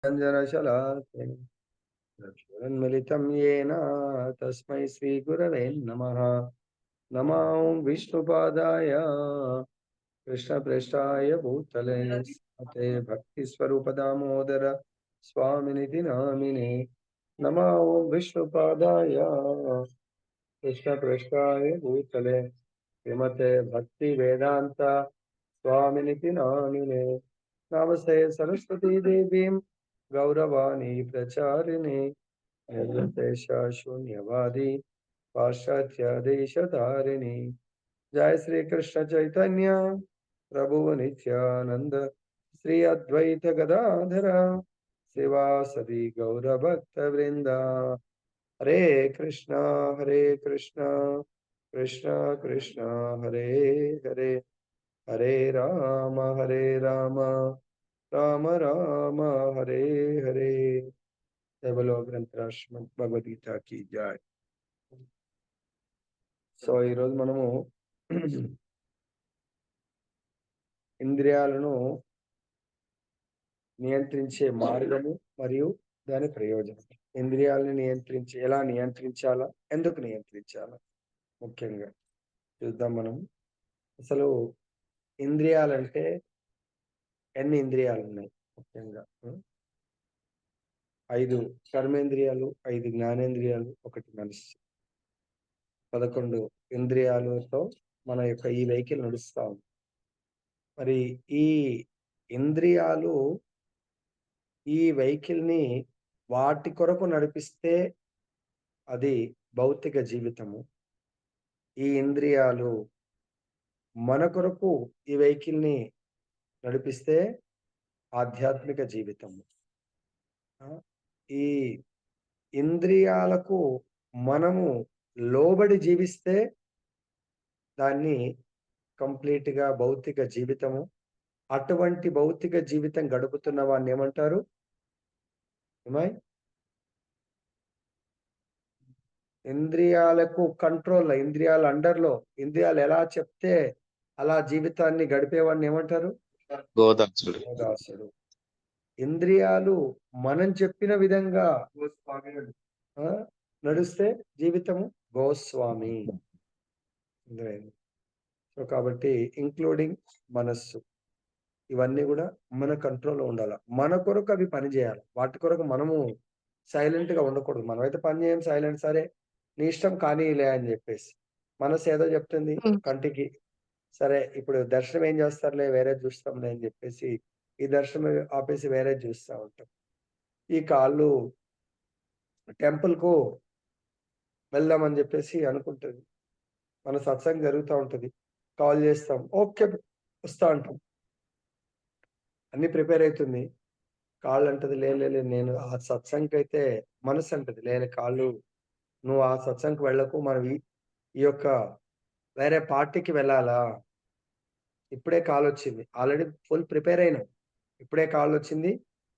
रञ्जनशलाकया चक्षुरुन्मिलितं येन तस्मै श्रीगुरवे नमः। नमो विष्णुपादाय कृष्णप्रेष्ठाय भूतले श्रीमते भक्तिस्वरूपदामोदर स्वामिनिति नामिने। नमो विष्णुपादाय कृष्णप्रेष्ठाय भूतले श्रीमते भक्तिवेदान्त स्वामिनिति नामिने। नमस्ते सरस्वती देवीं गौरवाणी प्रचारिणे निर्विशेष शून्यवादी पाश्चात्य देशधारिणी। जय श्री कृष्ण चैतन्य प्रभु नित्यानंद श्री अद्वैत गदाधर शिवासदि गौर भक्त वृंदा। हरे कृष्णा कृष्णा कृष्ण हरे हरे, हरे राम राम राम हरे हरे। जय बोलो ग्रंथराज श्रीमद् भगवद गीता की जय। సో ఈరోజు మనము ఇంద్రియాలను నియంత్రించే మార్గము మరియు దాని ప్రయోజనం. ఇంద్రియాలను ఎలా నియంత్రించాలా, ఎందుకు నియంత్రించాలా ముఖ్యంగా చూద్దాం మనం. అసలు ఇంద్రియాలంటే ఎన్ని ఇంద్రియాలు ఉన్నాయి ముఖ్యంగా? 5 కర్మేంద్రియాలు, 5 జ్ఞానేంద్రియాలు, 1 మనస్సు, 11 ఇంద్రియాలతో మన యొక్క ఈ వెహికల్ నడుస్తా ఉంది. మరి ఈ ఇంద్రియాలు ఈ వెహికల్ ని వాటి కొరకు నడిపిస్తే అది భౌతిక జీవితము. ఈ ఇంద్రియాలు మన కొరకు ఈ వెహికల్ ని నడిపిస్తే ఆధ్యాత్మిక జీవితము. ఈ ఇంద్రియాలకు మనము లోబడి జీవిస్తే దాన్ని కంప్లీట్ గా భౌతిక జీవితము. అటువంటి భౌతిక జీవితం గడుపుతున్న వాడిని ఏమంటారు? ఇంద్రియాలకు కంట్రోల్, ఇంద్రియాల అండర్లో, ఇంద్రియాలు ఎలా చెప్తే అలా జీవితాన్ని గడిపేవాడిని ఏమంటారు? గోదాసుడు. ఇంద్రియాలు మనం చెప్పిన విధంగా నడుస్తే జీవితము గోస్వామి. సో కాబట్టి ఇంక్లూడింగ్ మనస్సు, ఇవన్నీ కూడా మన కంట్రోల్లో ఉండాలి. మన కొరకు అవి పని చేయాలి. వాటి కొరకు మనము సైలెంట్ గా ఉండకూడదు. మనమైతే పని చేయం, సైలెంట్, సరే నీ ఇష్టం కానీలే అని చెప్పేసి. మనసు ఏదో చెప్తుంది కంటికి, సరే ఇప్పుడు దర్శనం ఏం చేస్తారులే, వేరే చూస్తాంలే అని చెప్పేసి ఈ దర్శనం ఆపేసి వేరే చూస్తూ ఉంటాం. ఈ కాళ్ళు టెంపుల్ కు వెళ్దామని చెప్పేసి అనుకుంటుంది. మన సత్సంగం జరుగుతూ ఉంటుంది, కాల్ చేస్తాం, ఓకే వస్తా అంటాం, అన్ని ప్రిపేర్ అవుతుంది. కాళ్ళు అంటది లేదు నేను ఆ సత్సంగకి అయితే, మనసు అంటది లేని కాళ్ళు నువ్వు ఆ సత్సంగకి వెళ్ళకు, మనం ఈ యొక్క వేరే పార్టీకి వెళ్ళాలా, ఇప్పుడే కాల్ వచ్చింది, ఆల్రెడీ ఫుల్ ప్రిపేర్ అయినాం, ఇప్పుడే కాల్ వచ్చింది.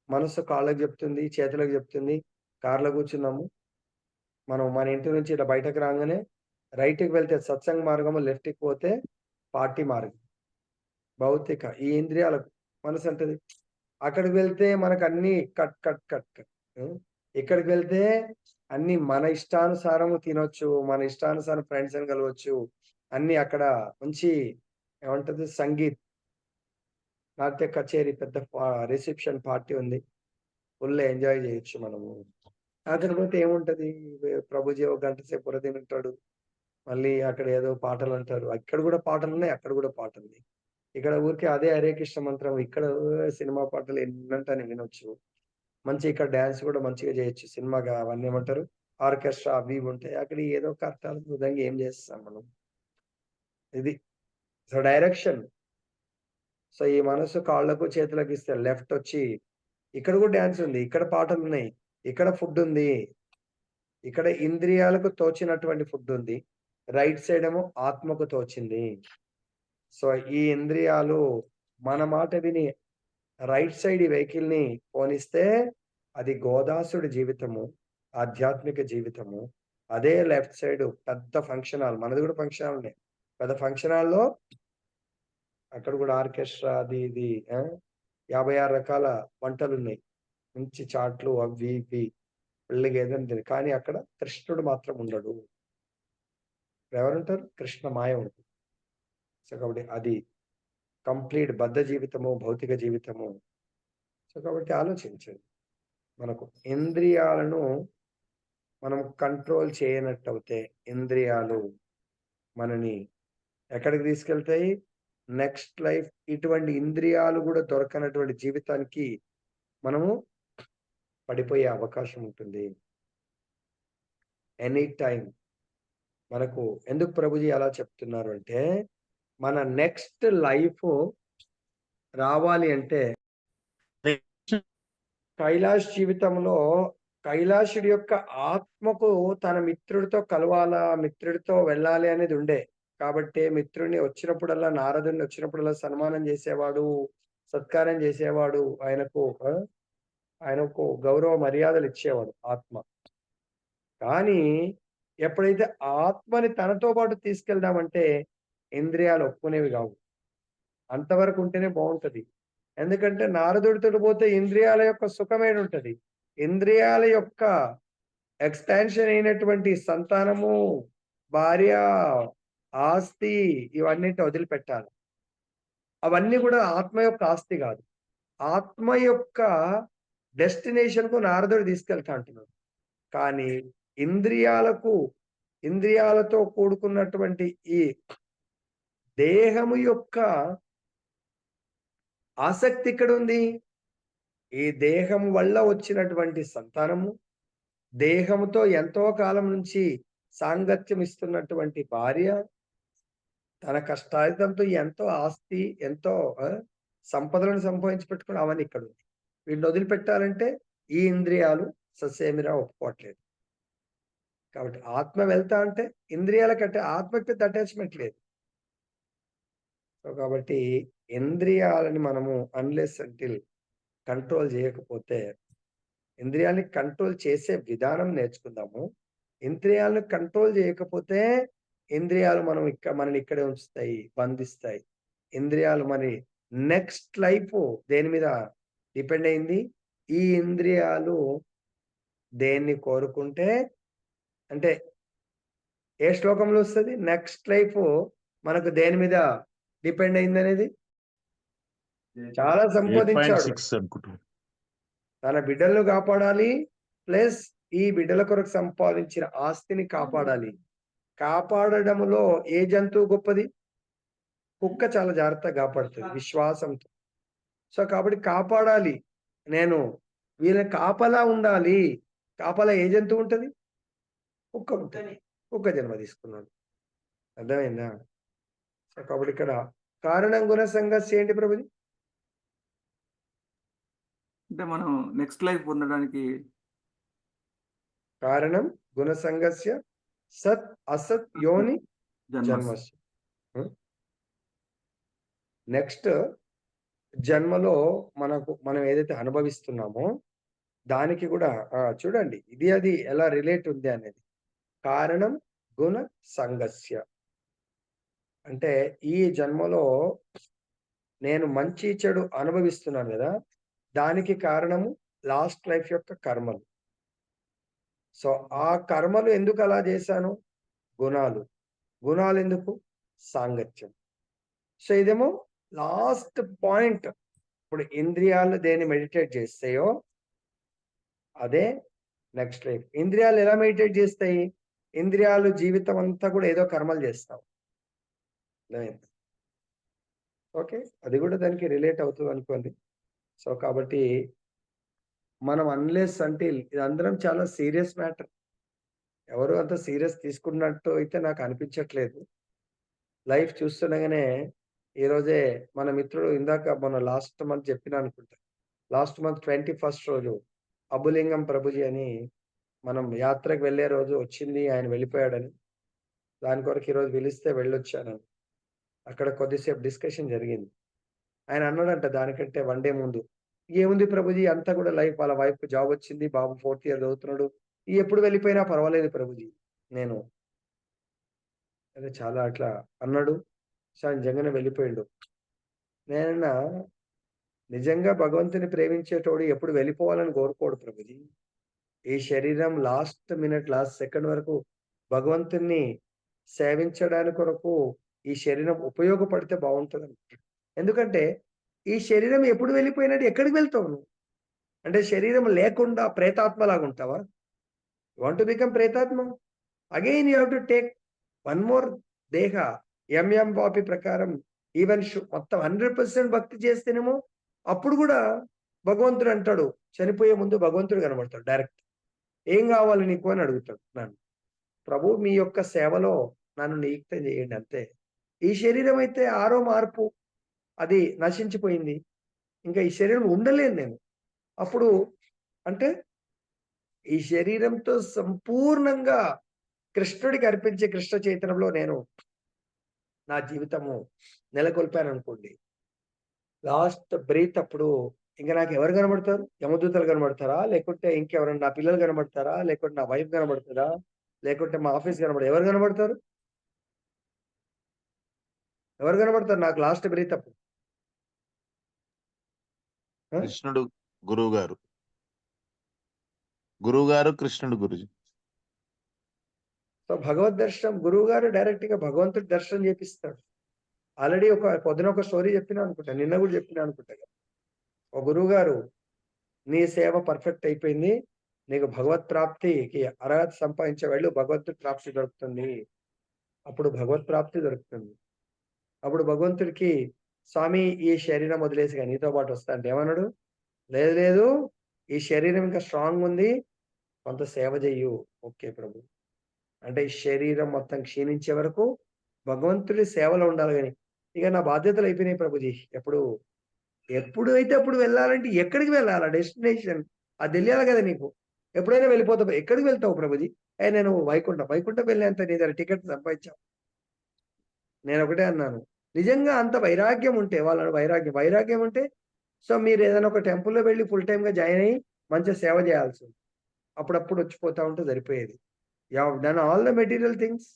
మనసు కాళ్ళకి చెప్తుంది, చేతులకు చెప్తుంది, కార్లో కూర్చున్నాము మనం, మన ఇంటి నుంచి ఇలా బయటకు రాగానే రైట్కి వెళ్తే సత్సంగ మార్గము, లెఫ్ట్కి పోతే పార్టీ మార్గం. భౌతిక ఈ ఇంద్రియాలకు మనసు అంటది అక్కడికి వెళ్తే మనకు అన్ని కట్ కట్ కట్ కట్, ఇక్కడికి వెళ్తే అన్ని మన ఇష్టానుసారము తినొచ్చు, మన ఇష్టానుసారం ఫ్రెండ్స్ అని కలవచ్చు, అన్ని అక్కడ మంచి ఏమంటది సంగీత్, నాట్య కచేరీ, పెద్ద రిసెప్షన్ పార్టీ ఉంది, ఫుల్ ఎంజాయ్ చేయొచ్చు మనము. అక్కడికి పోతే ఏముంటది, ప్రభుజీ ఒక గంట సేపు పురదినంటాడు, మళ్ళీ అక్కడ ఏదో పాటలు అంటారు, అక్కడ కూడా పాటలు ఉన్నాయి, అక్కడ కూడా పాటలు ఉన్నాయి. ఇక్కడ ఊరికే అదే హరే కృష్ణ మంత్రం, ఇక్కడ సినిమా పాటలు ఎన్నంటానే వినొచ్చు, మంచి ఇక్కడ డాన్స్ కూడా మంచిగా చేయొచ్చు, సినిమాగా అవన్నీ ఏమంటారు ఆర్కెస్ట్రా అవి ఉంటాయి, అక్కడ ఏదో ఒక అర్థాలు విధంగా ఏం చేస్తాం మనం. ఇది సో డైరెక్షన్. సో ఈ మనసు కాళ్ళకు చేతులకు ఇస్తే లెఫ్ట్ వచ్చి ఇక్కడ కూడా డాన్స్ ఉంది, ఇక్కడ పాటలు ఉన్నాయి, ఇక్కడ ఫుడ్ ఉంది, ఇక్కడ ఇంద్రియాలకు తోచినటువంటి ఫుడ్ ఉంది, రైట్ సైడ్ ఏమో ఆత్మకు తోచింది. సో ఈ ఇంద్రియాలు మన మాట విని రైట్ సైడ్ ఈ వెహికల్ ని పోనిస్తే అది గోదాసుడి జీవితము, ఆధ్యాత్మిక జీవితము. అదే లెఫ్ట్ సైడ్ పెద్ద ఫంక్షన్ హాల్, మనది కూడా ఫంక్షన్ హాల్, పెద్ద ఫంక్షన్ హాల్లో అక్కడ కూడా ఆర్కెస్ట్రా అది ఇది 56 రకాల వంటలు ఉన్నాయి, మంచి చాట్లు అవి ఇవి పిల్లకి ఏదైనా తిని కానీ అక్కడ కృష్ణుడు మాత్రం ఉండడు. ఎవరుంటారు? కృష్ణ మాయ ఉంటుంది. సో కాబట్టి అది కంప్లీట్ బద్ధ జీవితము, భౌతిక జీవితము. సో కాబట్టి ఆలోచించండి. మనకు ఇంద్రియాలను మనం కంట్రోల్ చేయనట్టయితే ఇంద్రియాలు మనని ఎక్కడికి తీసుకెళ్తాయి? నెక్స్ట్ లైఫ్ ఇటువంటి ఇంద్రియాలు కూడా దొరకనటువంటి జీవితానికి మనము పడిపోయే అవకాశం ఉంటుంది. ఎనీ టైం మనకు ఎందుకు ప్రభుజీ అలా చెప్తున్నారు అంటే, మన నెక్స్ట్ లైఫ్ రావాలి అంటే కైలాష్ జీవితంలో కైలాషుడి యొక్క ఆత్మకు తన మిత్రుడితో కలవాలా, మిత్రుడితో వెళ్ళాలి అనేది ఉండే. కాబట్టి మిత్రుడిని వచ్చినప్పుడల్లా నారదుడిని వచ్చినప్పుడల్లా సన్మానం చేసేవాడు, సత్కారం చేసేవాడు. ఆయనకు గౌరవ మర్యాదలు ఇచ్చేవాడు ఆత్మ. కానీ ఎప్పుడైతే ఆత్మని తనతో పాటు తీసుకెళ్దామంటే ఇంద్రియాలు ఒప్పుకునేవి కావు. అంతవరకు ఉంటేనే బాగుంటది. ఎందుకంటే నారదుడితోటి పోతే ఇంద్రియాల యొక్క సుఖమేడుంటది. ఇంద్రియాల యొక్క ఎక్స్‌పాన్షన్ అయినటువంటి సంతానము, భార్య, ఆస్తి ఇవన్నిటిని వదిలిపెట్టాలి. అవన్నీ కూడా ఆత్మ యొక్క ఆస్తి కాదు. ఆత్మ యొక్క డెస్టినేషన్‌కు నారదుడు తీసుకెళ్తా అంటున్నాడు. కానీ ఇంద్రియాలకు ఇంద్రియాలతో కూడుకున్నటువంటి ఈ దేహము యొక్క ఆసక్తి ఎక్కడుంది? ఈ దేహం వల్ల వచ్చినటువంటి సంతానము, దేహముతో ఎంతో కాలం నుంచి సాంగత్యం ఇస్తున్నటువంటి భార్య, తన కష్టార్జితంతో ఎంతో ఆస్తి, ఎంతో సంపదలను సంపాదించి పెట్టుకుని అవన్నీ ఇక్కడుంది. వీటిని వదిలిపెట్టాలంటే ఈ ఇంద్రియాలు ససేమిరా ఒప్పుకోవట్లేదు. కాబట్టి ఆత్మ వెళ్తా అంటే ఇంద్రియాలకంటే ఆత్మకి పెద్ద అటాచ్‌మెంట్ లేదు. సో కాబట్టి ఇంద్రియాలని మనము అన్‌లెస్ అంటిల్ కంట్రోల్ చేయకపోతే ఇంద్రియాల్ని కంట్రోల్ చేసే విధానం నేర్చుకుందాము. ఇంద్రియాలను కంట్రోల్ చేయకపోతే ఇంద్రియాలు మనల్ని ఇక్కడే ఉంచుతాయి, బంధిస్తాయి. ఇంద్రియాలు మరి నెక్స్ట్ లైఫ్ దేని మీద డిపెండ్ అయింది? ఈ ఇంద్రియాలు దేన్ని కోరుకుంటే అంటే ఏ శ్లోకంలో వస్తది? నెక్స్ట్ లైఫ్ మనకు దేని మీద డిపెండ్ అయిందనేది? చాలా సంపాదించాడు. 8.6 అనుకుంటా. తన బిడ్డలను కాపాడాలి. ప్లస్ ఈ బిడ్డల కొరకు సంపాదించిన ఆస్తిని కాపాడాలి. కాపాడడంలో ఏ జంతువు గొప్పది? కుక్క చాలా జాగ్రత్తగా కాపాడుతది విశ్వాసంతో. సో కాబట్టి కాపాడాలి. నేను వీళ్ళని కాపలా ఉండాలి. కాపలా ఏ జంతువు ఉంటది? కుక్క ఉంటది. కుక్క జన్మ తీసుకున్నాడు. అర్థమైందా? సో కాబట్టి ఇక్కడ కారణం గుణ సంగస్య ఏంటి ప్రభుజీ? అంటే మనం నెక్స్ట్ లైఫ్ పొందడానికి కారణం గుణ సంగస్య సత్ అసత్ యోని జన్మ జన్మస్య. నెక్స్ట్ జన్మలో మనం ఏదైతే అనుభవిస్తున్నామో దానికి కూడా చూడండి ఇది అది ఎలా రిలేట్ ఉంది అనేది. కారణం గుణ సంగస్య అంటే ఈ జన్మలో నేను మంచి చెడు అనుభవిస్తున్నాను కదా, దానికి కారణము లాస్ట్ లైఫ్ యొక్క కర్మలు. సో ఆ కర్మలు ఎందుకు అలా చేశాను? గుణాలు. గుణాలు ఎందుకు? సాంగత్యం. సో ఇదేమో లాస్ట్ పాయింట్. ఇప్పుడు ఇంద్రియాలు దేన్ని మెడిటేట్ చేస్తాయో అదే నెక్స్ట్ లైఫ్. ఇంద్రియాలు ఎలా మెడిటేట్ చేస్తాయి? ఇంద్రియాలు జీవితం అంతా కూడా ఏదో కర్మలు చేస్తాం. ఓకే, అది కూడా దానికి రిలేట్ అవుతుంది అనుకోండి. సో కాబట్టి మనం అన్లెస్ అంటిల్ ఇది అందరం చాలా సీరియస్ మ్యాటర్. ఎవరు అంత సీరియస్ తీసుకున్నట్టు అయితే నాకు అనిపించట్లేదు. లైఫ్ చూస్తుండగానే ఈరోజే మన మిత్రుడు ఇందాక మన లాస్ట్ మంత్ చెప్పిన అనుకుంటా, లాస్ట్ మంత్ 21st రోజు అబులింగం ప్రభుజీ అని మనం యాత్రకు వెళ్ళే రోజు వచ్చింది, ఆయన వెళ్ళిపోయాడని. దాని కొరకు ఈరోజు పిలిస్తే వెళ్ళొచ్చాను. అక్కడ కొద్దిసేపు డిస్కషన్ జరిగింది. ఆయన అన్నాడంట దానికంటే 1 డే ముందు, ఏముంది ప్రభుజీ అంతా కూడా లైఫ్, వాళ్ళ వైఫ్ జాబ్ వచ్చింది, బాబు 4th ఇయర్ చదువుతున్నాడు, ఎప్పుడు వెళ్ళిపోయినా పర్వాలేదు ప్రభుజీ. నేను అదే చాలా అట్లా అన్నాడు. సో ఆయన నిజంగానే వెళ్ళిపోయిండు. నేనన్నా నిజంగా భగవంతుని ప్రేమించేటోడు ఎప్పుడు వెళ్ళిపోవాలని కోరుకోడు ప్రభుజీ. ఈ శరీరం లాస్ట్ మినిట్, లాస్ట్ సెకండ్ వరకు భగవంతుణ్ణి సేవించడానికి కొరకు ఈ శరీరం ఉపయోగపడితే బావుంటదనుకుంటాడు. ఎందుకంటే ఈ శరీరం ఎప్పుడు వెళ్ళిపోయినట్టు ఎక్కడికి వెళ్తావు నువ్వు? అంటే శరీరం లేకుండా ప్రేతాత్మలాగా ఉంటావా? యూ వాంట్ టు బికమ్ ప్రేతాత్మ? Again you have to take one more దేహ. ఎంఎం బాపి ప్రకారం ఈవెన్ మొత్తం 100% భక్తి చేస్తేనేమో అప్పుడు కూడా భగవంతుడు అంటాడు, చనిపోయే ముందు భగవంతుడు కనబడతాడు డైరెక్ట్. ఏం కావాలి నీకు అని అడుగుతాడు నన్ను. ప్రభు మీ యొక్క సేవలో నన్ను నియుక్తం చేయండి అంతే. ఈ శరీరం అయితే ఆరో మార్పు అది నశించిపోయింది. ఇంకా ఈ శరీరం ఉండలేను నేను. అప్పుడు అంటే ఈ శరీరంతో సంపూర్ణంగా కృష్ణుడికి అర్పించే కృష్ణ చైతన్యంలో నేను నా జీవితము నెలకొల్పాననుకోండి. లాస్ట్ బ్రీత్ అప్పుడు ఇంక నాకు ఎవరు కనబడతారు? యమదూతలు కనబడతారా? లేకుంటే ఇంకెవరైనా నా పిల్లలు కనబడతారా? లేకుంటే నా వైఫ్ కనబడతారా? లేకుంటే మా ఆఫీస్ ఎవరు కనబడతారు? ఎవరు కనబడతారు నాకు లాస్ట్ బ్రీత్ అప్పుడు? కృష్ణుడు గురువు గారు, గురువు గారు కృష్ణుడు గురుజీ. సో భగవద్ దర్శనం గురువు గారు డైరెక్ట్ గా భగవంతుడి దర్శనం చేపిస్తాడు. ఆల్రెడీ పొద్దున ఒక స్టోరీ చెప్పినా అనుకుంటా, నిన్న కూడా చెప్పినా అనుకుంటా. ఒక గురువు గారు, నీ సేవ పర్ఫెక్ట్ అయిపోయింది, నీకు భగవత్ ప్రాప్తికి అర్హత సంపాదించే వాళ్ళు భగవంతుడి ప్రాప్తి దొరుకుతుంది. అప్పుడు భగవత్ ప్రాప్తి దొరుకుతుంది. అప్పుడు భగవంతుడికి స్వామి ఈ శరీరం వదిలేసి నీతో పాటు వస్తా అంటే ఏమన్నాడు? లేదు లేదు, ఈ శరీరం ఇంకా స్ట్రాంగ్ ఉంది, కొంత సేవ చెయ్యు. ఓకే ప్రభు. అంటే ఈ శరీరం మొత్తం క్షీణించే వరకు భగవంతుడి సేవలో ఉండాలి. కానీ ఇక నా బాధ్యతలు అయిపోయినాయి ప్రభుజీ. ఎప్పుడైతే అప్పుడు వెళ్ళాలంటే ఎక్కడికి వెళ్ళాలా? డెస్టినేషన్ అది తెలియాలి కదా నీకు. ఎప్పుడైనా వెళ్ళిపోతావు. ఎక్కడికి వెళ్తావు ప్రభుజీ? నేను వైకుంఠం వెళ్ళేంత నీ దగ్గర టికెట్ సంపాదించావు. నేను ఒకటే అన్నాను, నిజంగా అంత వైరాగ్యం ఉంటే, వాళ్ళ వైరాగ్యం ఉంటే, సో మీరు ఏదైనా ఒక టెంపుల్లో వెళ్ళి ఫుల్ టైమ్ గా జాయిన్ అయ్యి మంచిగా సేవ చేయాల్సి ఉంది. అప్పుడప్పుడు వచ్చిపోతా ఉంటే సరిపోయేది. You have done all the material things.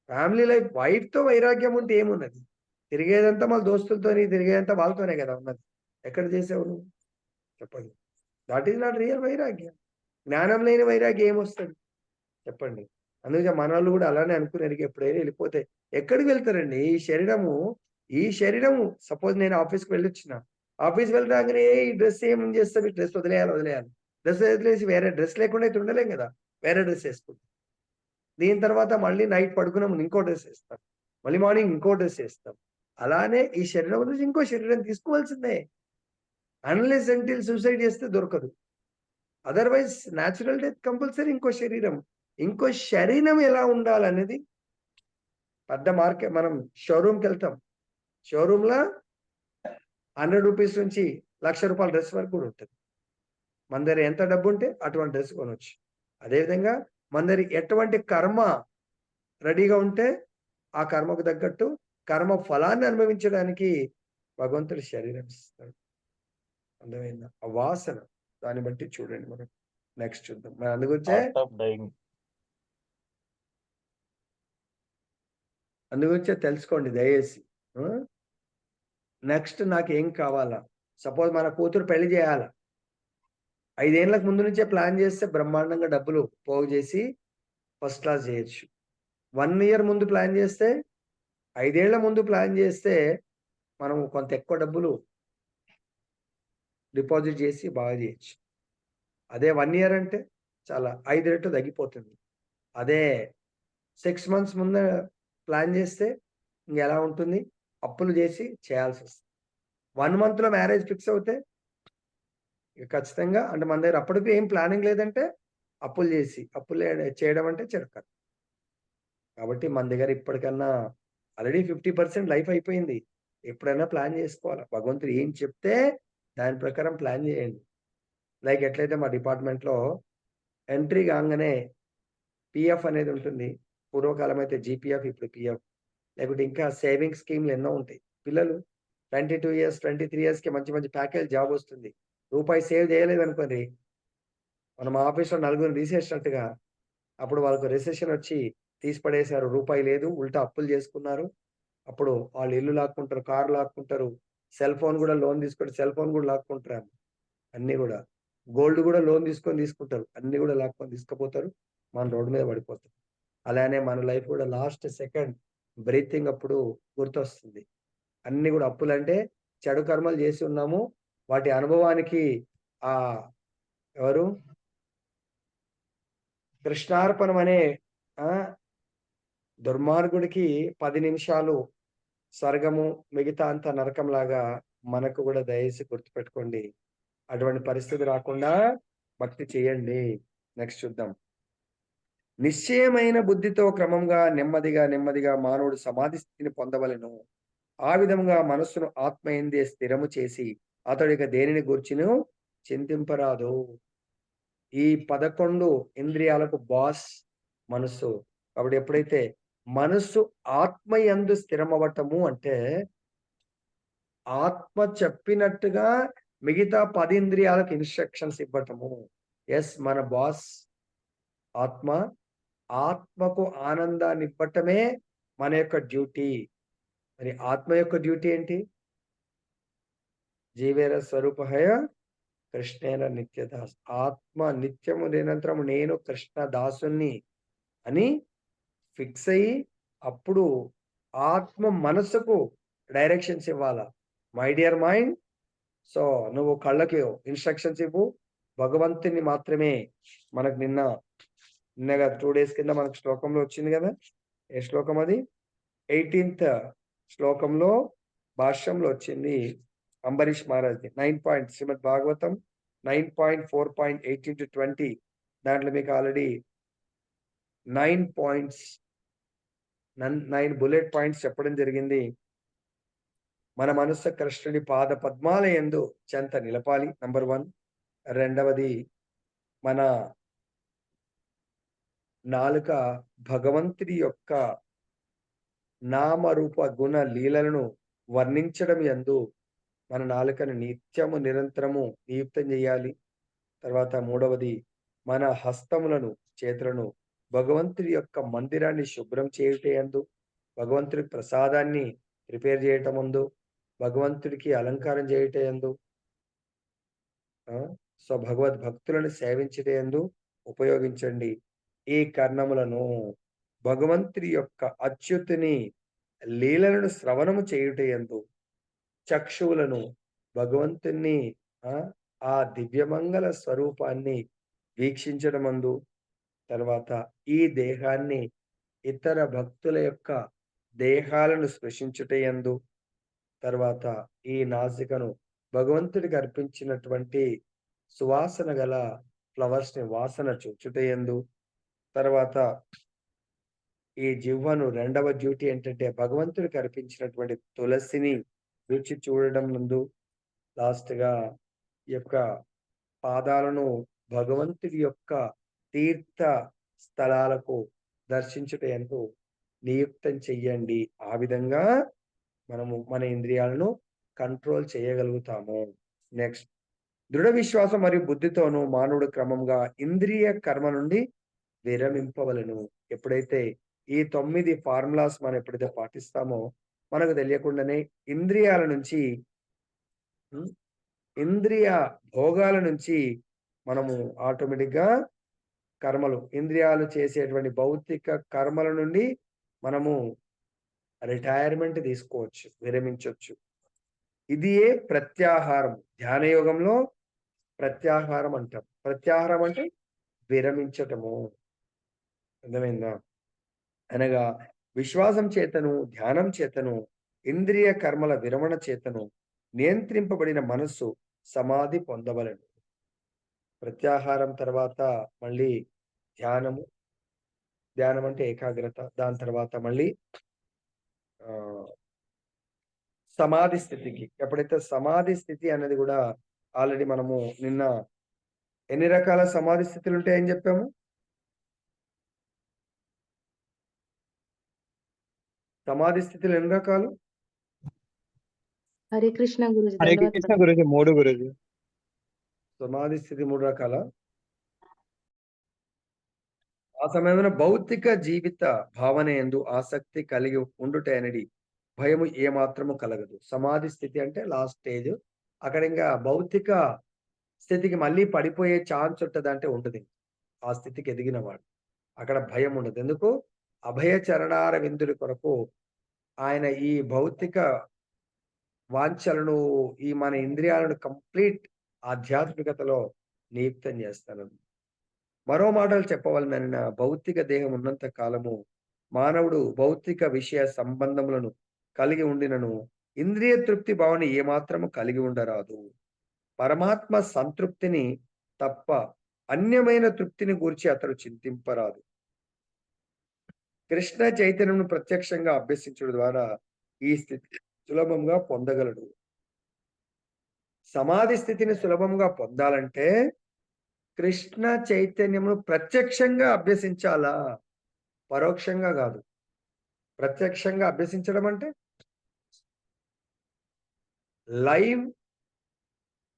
Family life, wife తో వైరాగ్యం ఉంటే ఏమున్నది? తిరిగేదంతా వాళ్ళ దోస్తులతోని, తిరిగేదంతా వాళ్ళతోనే కదా ఉన్నది. ఎక్కడ చేసావు నువ్వు? చెప్పండి. దాట్ ఈస్ నాట్ రియల్ వైరాగ్యం. జ్ఞానం లేని వైరాగ్యం ఏమొస్తుంది చెప్పండి? అందుకే మన వాళ్ళు కూడా అలానే అనుకున్నారు. ఎప్పుడైనా వెళ్ళిపోతే ఎక్కడికి వెళ్తారండి? ఈ శరీరము సపోజ్ నేను ఆఫీస్కి వెళ్ళొచ్చిన, ఆఫీస్కి వెళ్ళరాగానే ఈ డ్రెస్ ఏం చేస్తాం? ఈ డ్రెస్ వదిలేయాలి. డ్రెస్ వదిలేసి వేరే డ్రెస్ లేకుండా అయితే ఉండలేం కదా, వేరే డ్రెస్ వేసుకుంటాం. దీని తర్వాత మళ్ళీ నైట్ పడుకున్నాము ఇంకో డ్రెస్ వేస్తాం, మళ్ళీ మార్నింగ్ ఇంకో డ్రెస్ వేస్తాం. అలానే ఈ శరీరం నుంచి ఇంకో శరీరం తీసుకోవాల్సిందే. అన్లెస్ అంటిల్ సూసైడ్ చేస్తే దొరకదు. Otherwise natural death compulsory. ఇంకో శరీరం ఎలా ఉండాలనేది పెద్ద మార్కెట్. మనం షోరూమ్కి వెళ్తాం, షోరూమ్లో 100 రూపీస్ నుంచి ₹1,00,000 డ్రెస్ వరకు కూడా ఉంటుంది. మన దగ్గర ఎంత డబ్బు ఉంటే అటువంటి డ్రెస్ కొనవచ్చు. అదేవిధంగా మన దగ్గర ఎటువంటి కర్మ రెడీగా ఉంటే ఆ కర్మకు తగ్గట్టు కర్మ ఫలాన్ని అనుభవించడానికి భగవంతుడు శరీరం ఇస్తాడు. అర్థమైందా? ఆ వాసన దాన్ని బట్టి చూడండి. మనం నెక్స్ట్ చూద్దాం. మరి అందుగురించే తెలుసుకోండి దయచేసి. నెక్స్ట్ నాకేం కావాలా? సపోజ్ మన కూతురు పెళ్లి చేయాల, 5 ఏళ్ళకు ముందు నుంచే ప్లాన్ చేస్తే బ్రహ్మాండంగా డబ్బులు పోగు చేసి ఫస్ట్ క్లాస్ చేయొచ్చు. 1 ఇయర్ ముందు ప్లాన్ చేస్తే, 5 ఏళ్ల ముందు ప్లాన్ చేస్తే మనం కొంత ఎక్కువ డబ్బులు డిపాజిట్ చేసి బాగా చేయొచ్చు. అదే 1 ఇయర్ అంటే చాలా 5 రెట్లు తగ్గిపోతుంది. అదే 6 మంత్స్ ముందు ప్లాన్ చేస్తే ఇంకెలా ఉంటుంది? అప్పులు చేసి చేయాల్సి వస్తుంది. 1 మంత్లో మ్యారేజ్ ఫిక్స్ అవుతే ఖచ్చితంగా, అంటే మన దగ్గర అప్పటికి ఏం ప్లానింగ్ లేదంటే అప్పులు చేయడం అంటే చిరకదు. కాబట్టి మన దగ్గర ఇప్పటికన్నా ఆల్రెడీ 50% లైఫ్ అయిపోయింది. ఎప్పుడైనా ప్లాన్ చేసుకోవాలి. భగవంతుడు ఏం చెప్తే దాని ప్రకారం ప్లాన్ చేయండి. లైక్ ఎట్లయితే మా డిపార్ట్మెంట్లో ఎంట్రీ కాగానే పిఎఫ్ అనేది ఉంటుంది. పూర్వకాలం అయితే జీపీఎఫ్, ఇప్పుడు పిఎఫ్. లేకుంటే ఇంకా సేవింగ్ స్కీమ్లు ఎన్నో ఉంటాయి. పిల్లలు 22 ఇయర్స్ 23 ఇయర్స్కి మంచి ప్యాకేజ్ జాబ్ వస్తుంది. రూపాయి సేవ్ చేయలేదు అనుకోండి, మనం ఆఫీస్లో నలుగురిని తీసేసినట్టుగా. అప్పుడు వాళ్ళకు రిసెషన్ వచ్చి తీసిపడేశారు, రూపాయి లేదు, ఉల్టా అప్పులు చేసుకున్నారు. అప్పుడు వాళ్ళు ఇల్లు లాక్కుంటారు, కారు లాక్కుంటారు, సెల్ ఫోన్ కూడా లోన్ తీసుకుంటే సెల్ ఫోన్ కూడా లాక్కుంటారు. అన్ని కూడా గోల్డ్ కూడా లోన్ తీసుకుంటారు. అన్ని కూడా లాక్కొని తీసుకుపోతారు. మన రోడ్డు మీద పడిపోతాం. అలానే మన లైఫ్ కూడా లాస్ట్ సెకండ్ బ్రీతింగ్ అప్పుడు గుర్తొస్తుంది. అన్ని కూడా అప్పులంటే చెడు కర్మలు చేసి ఉన్నాము. వాటి అనుభవానికి ఆ ఎవరు కృష్ణార్పణం అనే దుర్మార్గుడికి 10 నిమిషాలు స్వర్గము, మిగతా అంతా నరకంలాగా మనకు కూడా దయచేసి గుర్తుపెట్టుకోండి. అటువంటి పరిస్థితి రాకుండా భక్తి చేయండి. నెక్స్ట్ చూద్దాం. నిశ్చయమైన బుద్ధితో క్రమంగా నెమ్మదిగా మానవుడు సమాధి స్థితిని పొందవలెను. ఆ విధంగా మనస్సును ఆత్మయందే స్థిరము చేసి అతడిక దేనిని గూర్చిను చింతింపరాదు. ఈ 11 ఇంద్రియాలకు బాస్ మనస్సు. కాబట్టి ఎప్పుడైతే మనస్సు ఆత్మయందు స్థిరమవ్వటము అంటే ఆత్మ చెప్పినట్టుగా మిగతా 10 ఇంద్రియాలకు ఇన్స్ట్రక్షన్స్ ఇవ్వటము. ఎస్, మన బాస్ ఆత్మ. ఆత్మకు ఆనందాన్ని ఇవ్వటమే మన యొక్క డ్యూటీ. మరి ఆత్మ యొక్క డ్యూటీ ఏంటి? జీవేర స్వరూపహయ కృష్ణేన నిత్యదాస్. ఆత్మ నిత్యము నిరంతరము నేను కృష్ణ దాసుని అని ఫిక్స్ అయ్యి అప్పుడు ఆత్మ మనసుకు డైరెక్షన్స్ ఇవ్వాలా. మై డియర్ మైండ్, సో నువ్వు కళ్ళకి ఇన్స్ట్రక్షన్స్ ఇవ్వు. భగవంతుని మాత్రమే. మనకు నిన్నగా 2 days కింద మనకు శ్లోకంలో వచ్చింది కదా. ఏ శ్లోకం అది? 18th శ్లోకంలో భాష్యంలో వచ్చింది అంబరీష్ మహారాజ్ది. 9 పాయింట్స్ శ్రీమద్ భాగవతం 9.4.18-20. దాంట్లో మీకు ఆల్రెడీ 9 పాయింట్స్ 9 బుల్లెట్ పాయింట్స్ చెప్పడం జరిగింది. మన మనస్సు కృష్ణుడి పాద పద్మాల యందు చెంత నిలపాలి. నంబర్ 1. రెండవది, మన నాలుక భగవంతుడి యొక్క నామరూప గుణ లీలలను వర్ణించడం యందు మన నాలుకను నిత్యము నిరంతరము నియుక్తం చేయాలి. తర్వాత మూడవది, మన హస్తములను చేతులను భగవంతుడి యొక్క మందిరాన్ని శుభ్రం చేయుటయందు, భగవంతుడి ప్రసాదాన్ని ప్రిపేర్ చేయటం ముందు, భగవంతుడికి అలంకారం చేయుటయందు, సో భగవద్భక్తులను సేవించుటయందు ఉపయోగించండి. ఈ కర్ణములను భగవంతుడి యొక్క అచ్యుతుని లీలలను శ్రవణము చేయుటయందు, చక్షువులను భగవంతుని ఆ దివ్యమంగళ స్వరూపాన్ని వీక్షించడమందు, తర్వాత ఈ దేహాన్ని ఇతర భక్తుల యొక్క దేహాలను స్పృశించుటయందు, తర్వాత ఈ నాసికను భగవంతుడికి అర్పించినటువంటి సువాసన గల ఫ్లవర్స్ ని వాసన చూచుటయందు, తర్వాత ఈ జిహ్వను రెండవ డ్యూటీ ఏంటంటే భగవంతుడికి అర్పించినటువంటి తులసిని రుచి చూడడం నందు, లాస్ట్ గా ఈ యొక్క పాదాలను భగవంతుడి యొక్క తీర్థ స్థలాలకు దర్శించుటయందు నియుక్తం చెయ్యండి. ఆ విధంగా మనము మన ఇంద్రియాలను కంట్రోల్ చేయగలుగుతాము. నెక్స్ట్, దృఢ విశ్వాసం మరియు బుద్ధితోనూ మానవుడు క్రమంగా ఇంద్రియ కర్మ నుండి విరమింపవలను. ఎప్పుడైతే ఈ 9 ఫార్ములాస్ మనం ఎప్పుడైతే పాటిస్తామో మనకు తెలియకుండానే ఇంద్రియాల నుంచి, ఇంద్రియ భోగాల నుంచి మనము ఆటోమేటిక్గా కర్మలు, ఇంద్రియాలు చేసేటువంటి భౌతిక కర్మల నుండి మనము రిటైర్మెంట్ తీసుకోవచ్చు, విరమించవచ్చు. ఇది ప్రత్యాహారం. ధ్యాన యోగంలో ప్రత్యాహారం అంటాం. ప్రత్యాహారం అంటే విరమించటము. అర్థమైందా? అనగా విశ్వాసం చేతను, ధ్యానం చేతను, ఇంద్రియ కర్మల విరమణ చేతను నియంత్రింపబడిన మనస్సు సమాధి పొందవలను. ప్రత్యాహారం తర్వాత మళ్ళీ ధ్యానము. ధ్యానం అంటే ఏకాగ్రత. దాని తర్వాత మళ్ళీ సమాధి స్థితికి. ఎప్పుడైతే సమాధి స్థితి అనేది కూడా ఆల్రెడీ మనము నిన్న ఎన్ని రకాల సమాధి స్థితులు ఉంటాయని చెప్పాము? సమాధి స్థితులు ఎన్ని రకాలు? హరే కృష్ణ గురుజీ. హరే కృష్ణ గురుజీ. 3 గురుజీ. సమాధి స్థితి 3 రకాల. ఆ సమయంలో భౌతిక జీవిత భావన యందు ఆసక్తి కలిగి ఉండుట అనేది భయము ఏమాత్రము కలగదు. సమాధి స్థితి అంటే లాస్ట్ స్టేజ్. అక్కడ ఇంకా భౌతిక స్థితికి మళ్ళీ పడిపోయే ఛాన్స్ ఉంటదంటే ఉండదు. ఆ స్థితికి ఎదిగిన వాడు. అక్కడ భయం ఉండదు. ఎందుకు? అభయ చరణార విందుడి కొరకు ఆయన ఈ భౌతిక వాంఛలను, ఈ మన ఇంద్రియాలను కంప్లీట్ ఆధ్యాత్మికతలో నియుక్తం చేస్తాను. మరో మాటలు చెప్పవలనన భౌతిక దేహం ఉన్నంత కాలము మానవుడు భౌతిక విషయ సంబంధములను కలిగి ఉండినను ఇంద్రియ తృప్తి భావన ఏమాత్రము కలిగి ఉండరాదు. పరమాత్మ సంతృప్తిని తప్ప అన్యమైన తృప్తిని గూర్చి అతడు చింతింపరాదు. కృష్ణ చైతన్యమును ప్రత్యక్షంగా అభ్యసించడం ద్వారా ఈ స్థితి సులభంగా పొందగలడు. సమాధి స్థితిని సులభంగా పొందాలంటే కృష్ణ చైతన్యమును ప్రత్యక్షంగా అభ్యసించాలా, పరోక్షంగా కాదు. ప్రత్యక్షంగా అభ్యసించడం అంటే live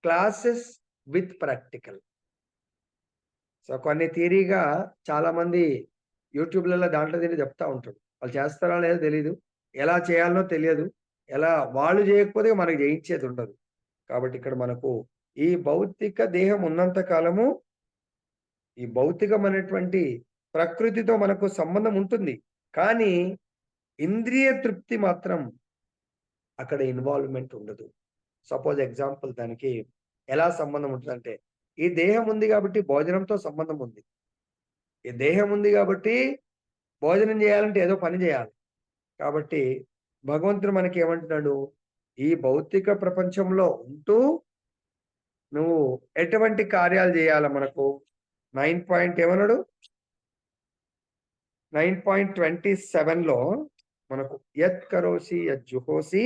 classes with practical. So కొన్ని థియరీగా చాలా మంది యూట్యూబ్లలో దాంట్లో దీన్ని చెప్తా ఉంటాడు. వాళ్ళు చేస్తారా లేదో తెలియదు, ఎలా చేయాలనో తెలియదు, ఎలా వాళ్ళు చేయకపోతే మనకు చేయించేది ఉండదు. కాబట్టి ఇక్కడ మనకు ఈ భౌతిక దేహం ఉన్నంత కాలము ఈ భౌతికమైనటువంటి ప్రకృతితో మనకు సంబంధం ఉంటుంది. కానీ ఇంద్రియ తృప్తి మాత్రం అక్కడ ఇన్వాల్వ్మెంట్ ఉండదు. సపోజ్ ఎగ్జాంపుల్ దానికి ఎలా సంబంధం ఉంటుందంటే, ఈ దేహం ఉంది కాబట్టి భోజనంతో సంబంధం ఉంది. ఈ దేహం ఉంది కాబట్టి భోజనం చేయాలంటే ఏదో పని చేయాలి. కాబట్టి భగవంతుడు మనకి ఏమంటున్నాడు, ఈ భౌతిక ప్రపంచంలో ఉంటూ నువ్వు ఎటువంటి కార్యాలు చేయాలి. మనకు 9 ఏమన్నాడు, 9.27లో మనకు యత్ కరోసి యత్ జుహోసి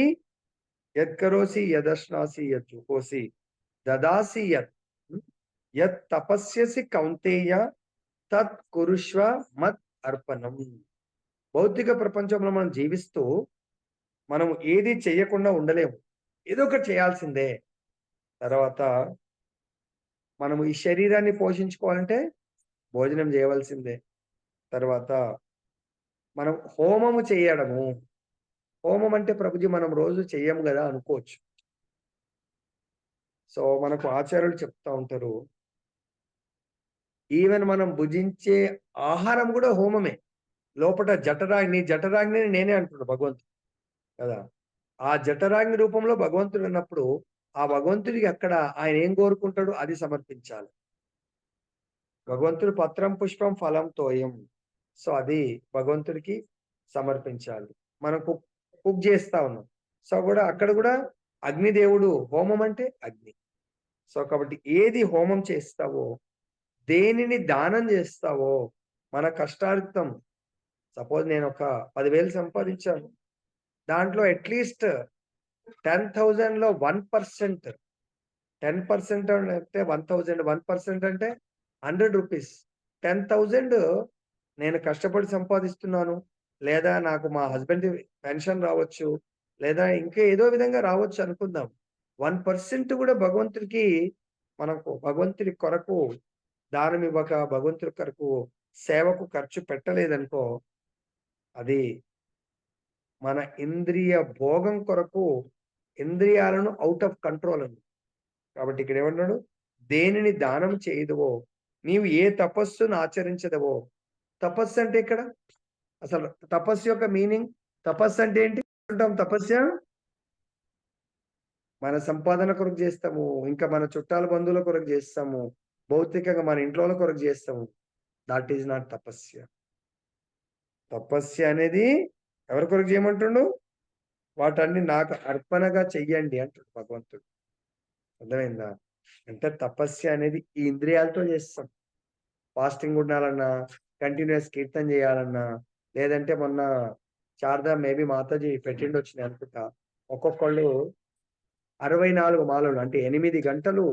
యత్ కరోసి యదశ్నాసి యత్ జుహోసి దదాసి యత్ తపస్యసి కౌంతేయ తత్ కురుష్వ మత్ అర్పణం. భౌతిక ప్రపంచంలో మనం జీవిస్తూ మనం ఏది చేయకుండా ఉండలేము, ఏదో ఒకటి చేయాల్సిందే. తర్వాత మనము ఈ శరీరాన్ని పోషించుకోవాలంటే భోజనం చేయవలసిందే. తర్వాత మనం హోమము చేయడము, హోమం అంటే ప్రభుజీ మనం రోజు చెయ్యం కదా అనుకోవచ్చు. సో మనకు ఆచార్యులు చెప్తా ఉంటారు, ఈవెన్ మనం భుజించే ఆహారం కూడా హోమమే. లోపల జఠరాగ్ని నేనే అంటున్నాడు భగవంతుడు కదా. ఆ జఠరాగ్ని రూపంలో భగవంతుడు ఉన్నప్పుడు ఆ భగవంతుడికి అక్కడ ఆయన ఏం కోరుకుంటాడు అది సమర్పించాలి. భగవంతుడు పత్రం పుష్పం ఫలం తోయం. సో అది భగవంతుడికి సమర్పించాలి. మనం కుక్ చేస్తా ఉన్నాం. సో కూడా అక్కడ కూడా అగ్నిదేవుడు, హోమం అంటే అగ్ని. సో కాబట్టి ఏది హోమం చేస్తావో, దేనిని దానం చేస్తావో, మన కష్టార్థం. సపోజ్ నేను ఒక 10,000 సంపాదించాను, దాంట్లో అట్లీస్ట్ 10,000లో 1%, 10% అంటే 1,000, 1% అంటే 100 రూపీస్. 10,000 నేను కష్టపడి సంపాదిస్తున్నాను, లేదా నాకు మా హస్బెండ్ పెన్షన్ రావచ్చు, లేదా ఇంకా ఏదో విధంగా రావచ్చు అనుకుందాం. 1% కూడా భగవంతుడికి, మనకు భగవంతుడి కొరకు దానం ఇవ్వక, భగవంతుడి కొరకు సేవకు ఖర్చు పెట్టలేదనుకో, అది మన ఇంద్రియ భోగం కొరకు ఇంద్రియాలను అవుట్ ఆఫ్ కంట్రోల్ అని. కాబట్టి ఇక్కడ ఏమన్నాడు, దేనిని దానం చేయదువో, నీవు ఏ తపస్సును ఆచరించదవో. తపస్సు అంటే ఇక్కడ అసలు తపస్సు యొక్క మీనింగ్, తపస్సు అంటే ఏంటి అంటాం? తపస్య మన సంపాదన కొరకు చేస్తాము, ఇంకా మన చుట్టాల బంధువుల కొరకు చేస్తాము, భౌతికంగా మన ఇంట్లో కొరకు చేస్తాము. That is not tapasya. తపస్య అనేది ఎవరి కొరకు చేయమంటుండు? వాటన్ని నాకు అర్పణగా చెయ్యండి అంటాడు భగవంతుడు. అర్థమైందా? అంటే తపస్య అనేది ఈ ఇంద్రియాలతో చేస్తాం. ఫాస్టింగ్ ఉండాలన్నా, కంటిన్యూస్ కీర్తన చేయాలన్నా, లేదంటే మొన్న శారదా మేబీ మాతాజీ పెట్టిండి వచ్చినాయి అనుకుంటా, ఒక్కొక్కళ్ళు 64 మాలలు అంటే 8 గంటలు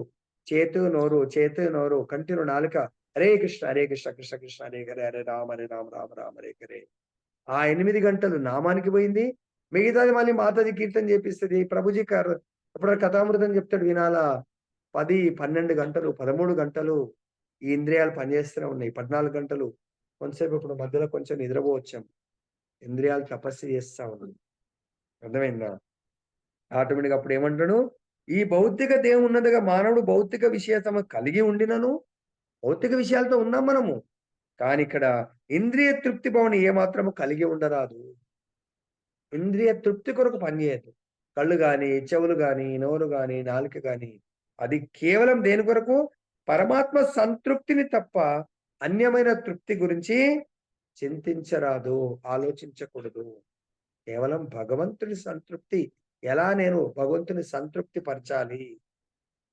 చేతు నోరు కంటిన్యూ నాలుక హరే కృష్ణ కృష్ణ కృష్ణ హరే హరే హరే రామ రామ రామ హరే హరే. ఆ 8 గంటలు నామానికి పోయింది, మిగతాది మళ్ళీ మాతాజీ కీర్తన చేపిస్తుంది. ప్రభుజీ ఎప్పుడైనా కథామృతం చెప్తాడు వినాలా. 10, 12 గంటలు, 13 గంటలు ఈ ఇంద్రియాలు పనిచేస్తూనే ఉన్నాయి. 14 గంటలు కొంతసేపు ఇప్పుడు మధ్యలో కొంచెం నిద్రపోవచ్చాం. ఇంద్రియాలు తపస్సు చేస్తా ఉన్నాయి. అర్థమైందా? ఆటోమేటిక్గా అప్పుడు ఏమంటాడు, ఈ భౌతిక దేహం ఉన్నదిగా మానవుడు భౌతిక విషయతమ కలిగి ఉండినను, భౌతిక విషయాలతో ఉన్నాం మనము. కానీ ఇక్కడ ఇంద్రియ తృప్తి భావన ఏమాత్రము కలిగి ఉండరాదు. ఇంద్రియ తృప్తి కొరకు పనిచేయదు. కళ్ళు గాని, చెవులు గాని, నోరు గాని, నాలుక గాని, అది కేవలం దేని కొరకు? పరమాత్మ సంతృప్తిని తప్ప అన్యమైన తృప్తి గురించి చింతించరాదు, ఆలోచించకూడదు. కేవలం భగవంతుని సంతృప్తి. ఎలా నేను భగవంతుని సంతృప్తి పరచాలి?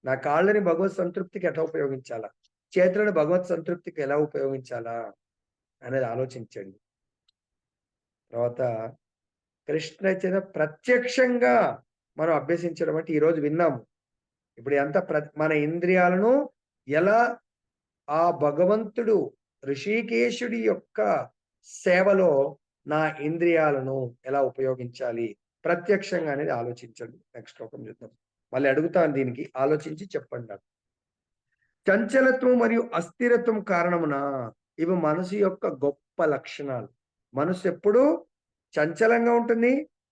నా కాళ్ళని భగవత్ సంతృప్తికి ఎట్లా ఉపయోగించాలా? చేతులను భగవత్ సంతృప్తికి ఎలా ఉపయోగించాలా అనేది ఆలోచించండి. తర్వాత కృష్ణ చేత ప్రత్యక్షంగా మనం అభ్యసించడం అంటే ఈరోజు విన్నాము. ఇప్పుడు ఎంత మన ఇంద్రియాలను ఎలా ఆ భగవంతుడు ఋషికేశుడి యొక్క సేవలో నా ఇంద్రియాలను ఎలా ఉపయోగించాలి ప్రత్యక్షంగా అనేది ఆలోచించండి. నెక్స్ట్ శ్లోకం చూద్దాం. మళ్ళీ అడుగుతాను, దీనికి ఆలోచించి చెప్పండి నాకు. చంచలత్వం మరియు అస్థిరత్వం కారణమున ఇవి మనసు యొక్క గొప్ప లక్షణాలు. మనసు ఎప్పుడు చంచలంగా ఉంటుంది,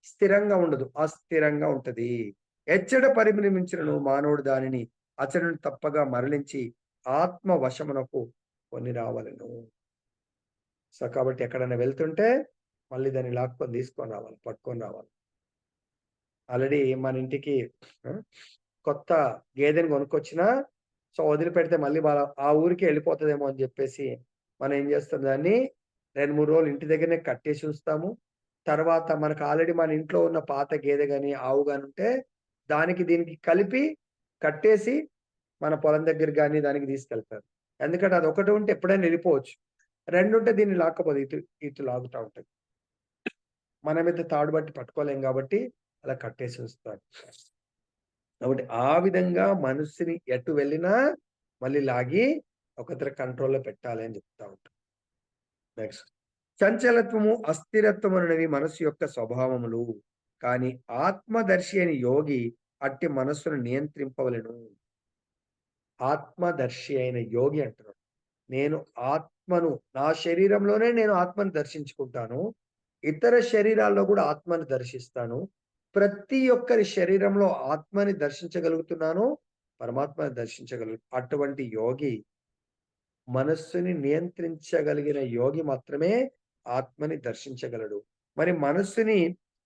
స్థిరంగా ఉండదు, అస్థిరంగా ఉంటది. ఎచ్చట పరిభ్రమించినను మానవుడు దానిని అచలను తప్పగా మరలించి ఆత్మ వశమునకు కొని రావాలను. సో కాబట్టి ఎక్కడైనా వెళ్తుంటే మళ్ళీ దాన్ని లాక్కొని తీసుకొని రావాలి, పట్టుకొని రావాలి. ఆల్రెడీ మన ఇంటికి కొత్త గేదెని కొనుక్కొచ్చినా సో వదిలిపెడితే మళ్ళీ ఆ ఊరికి వెళ్ళిపోతుందేమో అని చెప్పేసి మనం ఏం చేస్తాం, దాన్ని 2-3 రోజులు ఇంటి దగ్గరనే కట్టేసి ఉంచుతాము. తర్వాత మనకు ఆల్రెడీ మన ఇంట్లో ఉన్న పాత గేదె కానీ ఆవు కానీ ఉంటే దానికి దీనికి కలిపి కట్టేసి మన పొలం దగ్గర కానీ దానికి తీసుకెళ్తారు. ఎందుకంటే అది ఒకటి ఉంటే ఎప్పుడైనా వెళ్ళిపోవచ్చు, 2 ఉంటే దీన్ని లాక్కపోతే ఇటు లాగుతూ ఉంటుంది. మనమైతే తాడు బట్టి పట్టుకోలేం కాబట్టి అలా కట్టేసి ఉంచుతారు. కాబట్టి ఆ విధంగా మనసుని ఎటు వెళ్ళినా మళ్ళీ లాగి ఒకతర కంట్రోల్లో పెట్టాలి అని చెప్తా ఉంటాం. నెక్స్ట్, చంచలత్వము అస్థిరత్వం అనేవి మనసు యొక్క స్వభావములు. కానీ ఆత్మదర్శి అని యోగి అట్టి మనస్సును నియంత్రింపవలెను. ఆత్మదర్శి అయిన యోగి అంటున్నాడు, నేను ఆత్మను నా శరీరంలోనే నేను ఆత్మను దర్శించుకుంటాను, ఇతర శరీరాల్లో కూడా ఆత్మను దర్శిస్తాను, ప్రతి ఒక్కరి శరీరంలో ఆత్మని దర్శించగలుగుతున్నాను, పరమాత్మని అటువంటి యోగి, మనస్సుని నియంత్రించగలిగిన యోగి మాత్రమే ఆత్మని దర్శించగలడు. మరి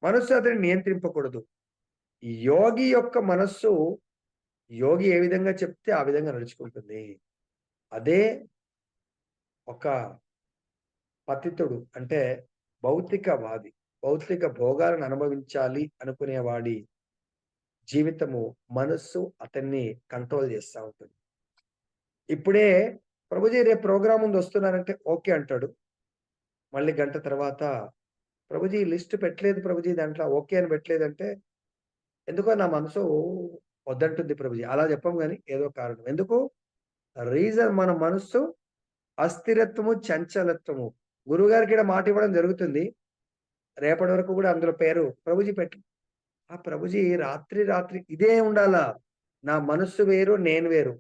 మనస్సు అతని నియంత్రింపకూడదు. యోగి యొక్క మనస్సు, యోగి ఏ విధంగా చెప్తే ఆ విధంగా నడుచుకుంటుంది. అదే ఒక పతితుడు అంటే భౌతికవాది, భౌతిక భోగాలను అనుభవించాలి అనుకునేవాడి జీవితము, మనస్సు అతన్ని కంట్రోల్ చేస్తూ ఉంటుంది. ఇప్పుడే ప్రభుజీ రేపు ప్రోగ్రామ్ ముందు వస్తున్నారంటే ఓకే అంటాడు. మళ్ళీ గంట తర్వాత ప్రభుజీ లిస్ట్ పెట్టలేదు ప్రభుజీ, దాంట్లో ఓకే అని పెట్టలేదంటే ఎందుకో నా మనసు వద్దంటుంది ప్రభుజీ. అలా చెప్పం కానీ ఏదో కారణం. ఎందుకు? రీజన్ మన మనస్సు అస్థిరత్వము, చంచలత్వము. గురువుగారికి ఇక్కడ మాట ఇవ్వడం జరుగుతుంది, రేపటి వరకు కూడా అందులో పేరు ప్రభుజీ పెట్టు. ఆ ప్రభుజీ రాత్రి ఇదే ఉండాలా, నా మనస్సు వేరు నేను వేరు.